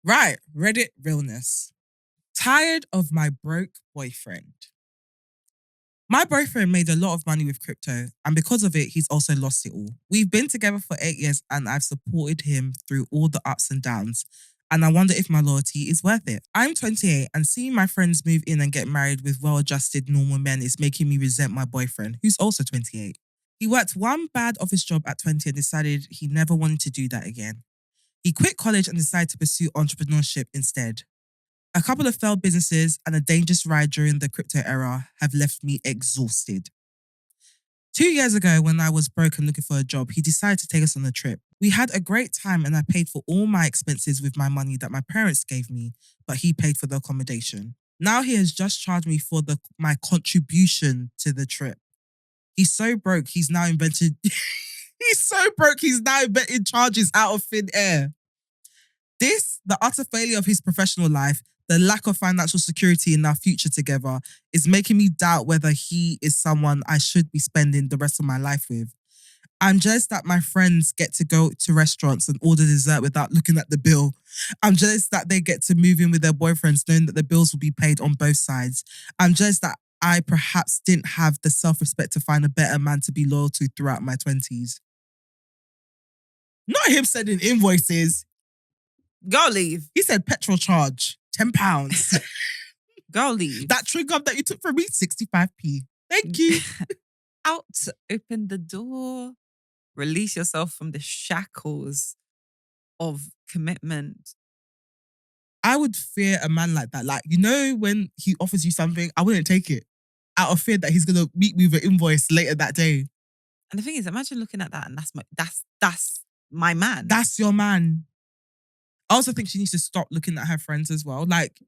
Right, Reddit Realness. Tired of my broke boyfriend. My boyfriend made a lot of money with crypto, and because of it, he's also lost it all. We've been together for 8 years, and I've supported him through all the ups and downs. And I wonder if my loyalty is worth it. I'm 28, and seeing my friends move in and get married with well adjusted, normal men is making me resent my boyfriend, who's also 28. He worked one bad office job at 20 and decided he never wanted to do that again. He quit college and decided to pursue entrepreneurship instead. A couple of failed businesses and a dangerous ride during the crypto era have left me exhausted. 2 years ago, when I was broke and looking for a job, he decided to take us on a trip. We had a great time and I paid for all my expenses with my money that my parents gave me, but he paid for the accommodation. Now he has just charged me for my contribution to the trip. He's so broke, he's now invented charges out of thin air. This, the utter failure of his professional life, the lack of financial security in our future together is making me doubt whether he is someone I should be spending the rest of my life with. I'm jealous that my friends get to go to restaurants and order dessert without looking at the bill. I'm jealous that they get to move in with their boyfriends knowing that the bills will be paid on both sides. I'm jealous that I perhaps didn't have the self-respect to find a better man to be loyal to throughout my 20s. Not him sending invoices. Go leave. He said petrol charge, £10. Go leave. That trigger that you took from me, 65p. Thank you. Out, open the door. Release yourself from the shackles of commitment. I would fear a man like that. Like, when he offers you something, I wouldn't take it out of fear that he's going to meet me with an invoice later that day. And the thing is, imagine looking at that and that's my man. That's your man. I also think she needs to stop looking at her friends as well. Like,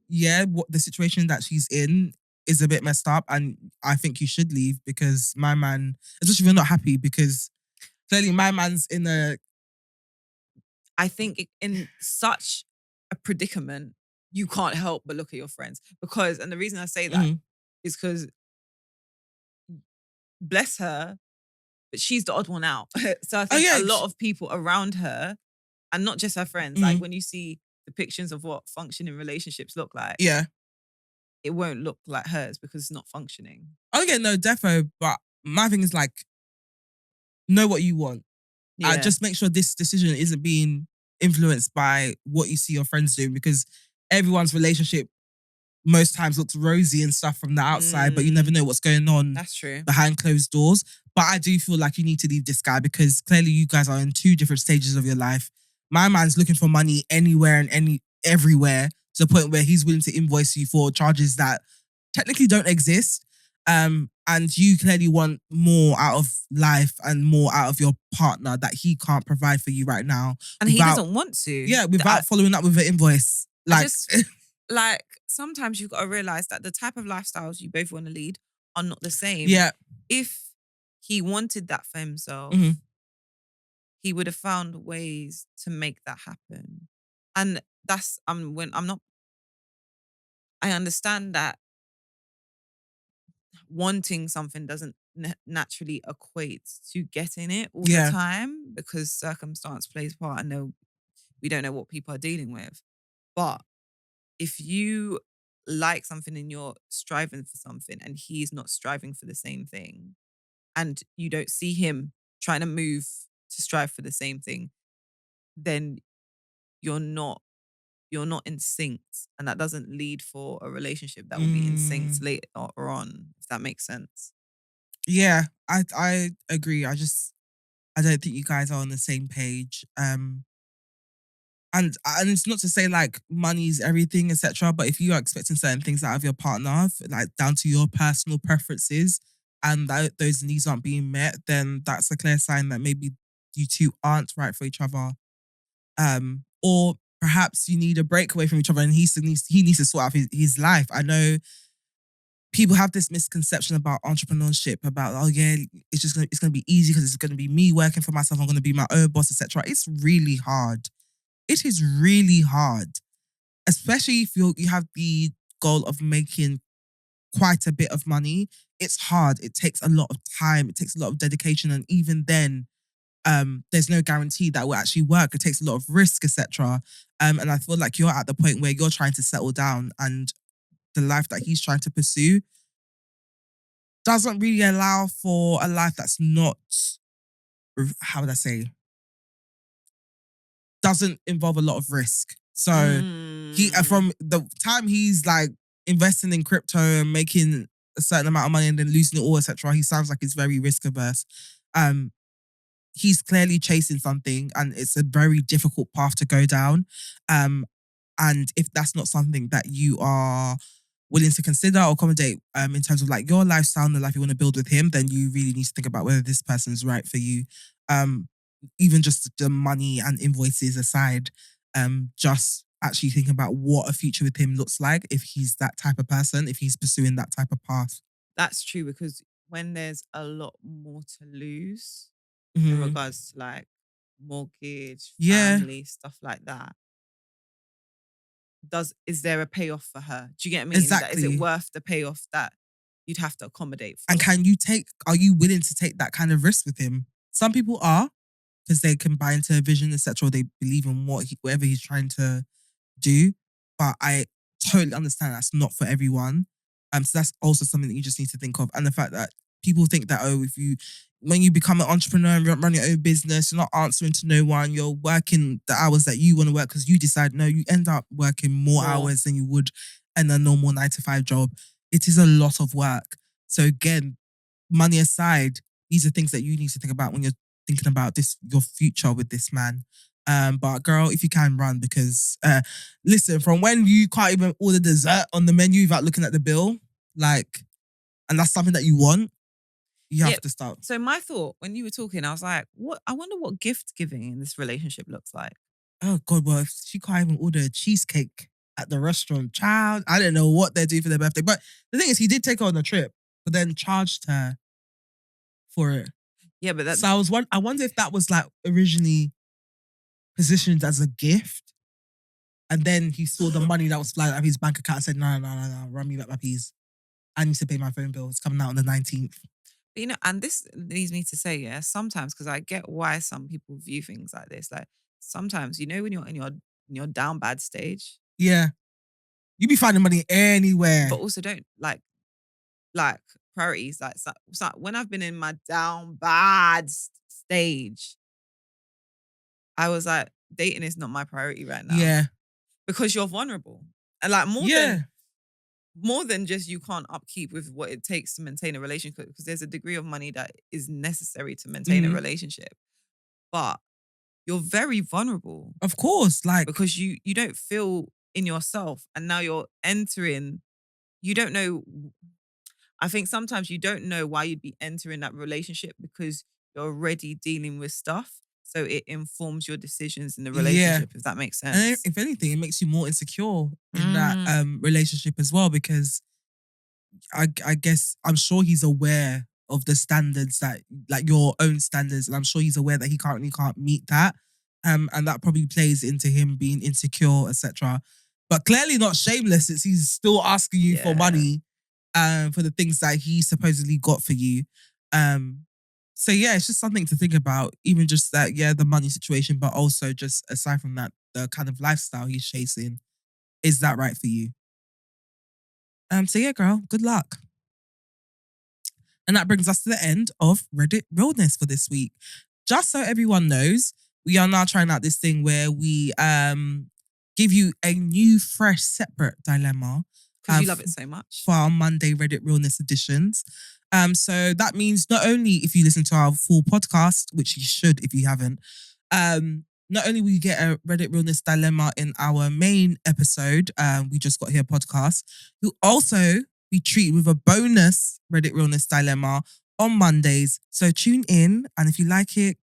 what the situation that she's in is a bit messed up, and I think you should leave because my man, especially if you're not happy, because clearly my man's in a... I think in such a predicament, you can't help but look at your friends. Because, and the reason I say that is because, bless her, but she's the odd one out. So I think a lot of people around her, and not just her friends, like when you see depictions of what functioning relationships look like, it won't look like hers because it's not functioning. Okay, no, defo, but my thing is like, know what you want. Just make sure this decision isn't being influenced by what you see your friends doing, because everyone's relationship most times looks rosy and stuff from the outside, but you never know what's going on. That's true. Behind closed doors. But I do feel like you need to leave this guy because clearly you guys are in two different stages of your life. My man's looking for money anywhere and everywhere to the point where he's willing to invoice you for charges that technically don't exist. And you clearly want more out of life and more out of your partner that he can't provide for you right now. And he doesn't want to. Yeah, without following up with an invoice. Like, sometimes you've got to realize that the type of lifestyles you both want to lead are not the same. Yeah. If he wanted that for himself, he would have found ways to make that happen. And that's I understand that wanting something doesn't naturally equate to getting it all the time, because circumstance plays part and we don't know what people are dealing with. But if you like something and you're striving for something and he's not striving for the same thing, and you don't see him trying to move to strive for the same thing, then you're not in sync, and that doesn't lead for a relationship that will be in sync later on, if that makes sense. Yeah, I agree. I don't think you guys are on the same page. And it's not to say like money's everything, etc. But if you are expecting certain things out of your partner, like down to your personal preferences, and those needs aren't being met, then that's a clear sign that maybe you two aren't right for each other. Or perhaps you need a break away from each other, and he needs to sort out his life. I know people have this misconception about entrepreneurship, about it's gonna be easy because it's gonna be me working for myself. I'm gonna be my own boss, etc. It's really hard. It is really hard, especially if you have the goal of making quite a bit of money. It's hard. It takes a lot of time. It takes a lot of dedication. And even then, there's no guarantee that will actually work. It takes a lot of risk, etc. And I feel like you're at the point where you're trying to settle down, and the life that he's trying to pursue doesn't really allow for a life that's not, how would I say, doesn't involve a lot of risk. So he, from the time he's like investing in crypto and making a certain amount of money and then losing it all, etc., he sounds like he's very risk averse. He's clearly chasing something, and it's a very difficult path to go down. And if that's not something that you are willing to consider or accommodate in terms of like your lifestyle and the life you want to build with him, then you really need to think about whether this person's right for you. Even just the money and invoices aside, just actually thinking about what a future with him looks like if he's that type of person, if he's pursuing that type of path. That's true, because when there's a lot more to lose in regards to like mortgage, family, stuff like that, is there a payoff for her? Do you get me? Exactly. Is it worth the payoff that you'd have to accommodate for? And are you willing to take that kind of risk with him? Some people are, because they can buy into a vision, etc., or they believe in whatever he's trying to do. But I totally understand that's not for everyone. So that's also something that you just need to think of. And the fact that people think that, when you become an entrepreneur and run your own business, you're not answering to no one, you're working the hours that you want to work because you decide, no, you end up working more hours than you would in a normal 9-to-5 job. It is a lot of work. So again, money aside, these are things that you need to think about when you're thinking about your future with this man. But girl, if you can, run, because listen, from when you can't even order dessert on the menu without looking at the bill, and that's something that you want, you have to start. So my thought when you were talking, I was like, I wonder what gift giving in this relationship looks like. Oh God, well, if she can't even order a cheesecake at the restaurant, child, I don't know what they're doing for their birthday. But the thing is, he did take her on a trip, but then charged her for it. Yeah, but so I wonder if that was like originally positioned as a gift, and then he saw the money that was flying out of his bank account and said, no, run me back my peas. I need to pay my phone bill. It's coming out on the 19th. But, and this leads me to say, sometimes, because I get why some people view things like this. Like sometimes, when you're in your down bad stage, you be finding money anywhere. But also don't like priorities. So when I've been in my down bad stage, I was like, dating is not my priority right now. Yeah, because you're vulnerable, and like more than just you can't upkeep with what it takes to maintain a relationship, because there's a degree of money that is necessary to maintain a relationship. But you're very vulnerable. Of course. Because you don't feel in yourself, and now you're entering, you don't know. I think sometimes you don't know why you'd be entering that relationship because you're already dealing with stuff. So it informs your decisions in the relationship, if that makes sense. And if anything, it makes you more insecure in that relationship as well, because I guess I'm sure he's aware of the standards that, like your own standards, and I'm sure he's aware that he currently can't meet that. And that probably plays into him being insecure, etc. But clearly not shameless, since he's still asking you for money for the things that he supposedly got for you. So it's just something to think about, even just that, the money situation, but also just aside from that, the kind of lifestyle he's chasing. Is that right for you? So girl, good luck. And that brings us to the end of Reddit Realness for this week. Just so everyone knows, we are now trying out this thing where we give you a new, fresh, separate dilemma. Because you love it so much. For our Monday Reddit Realness editions. So that means not only if you listen to our full podcast, which you should if you haven't, not only will you get a Reddit Realness dilemma in our main episode, we just got here podcast, you'll also be treated with a bonus Reddit Realness dilemma on Mondays. So tune in, and if you like it,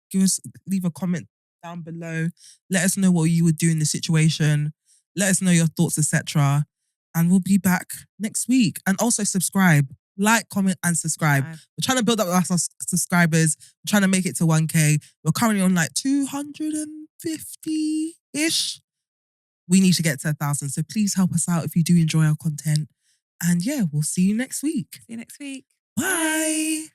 leave a comment down below. Let us know what you would do in the situation. Let us know your thoughts, etc. And we'll be back next week. And also subscribe. Like, comment, and subscribe. We're trying to build up our subscribers. We're trying to make it to 1K. We're currently on like 250-ish. We need to get to 1,000. So please help us out if you do enjoy our content. And we'll see you next week. See you next week. Bye.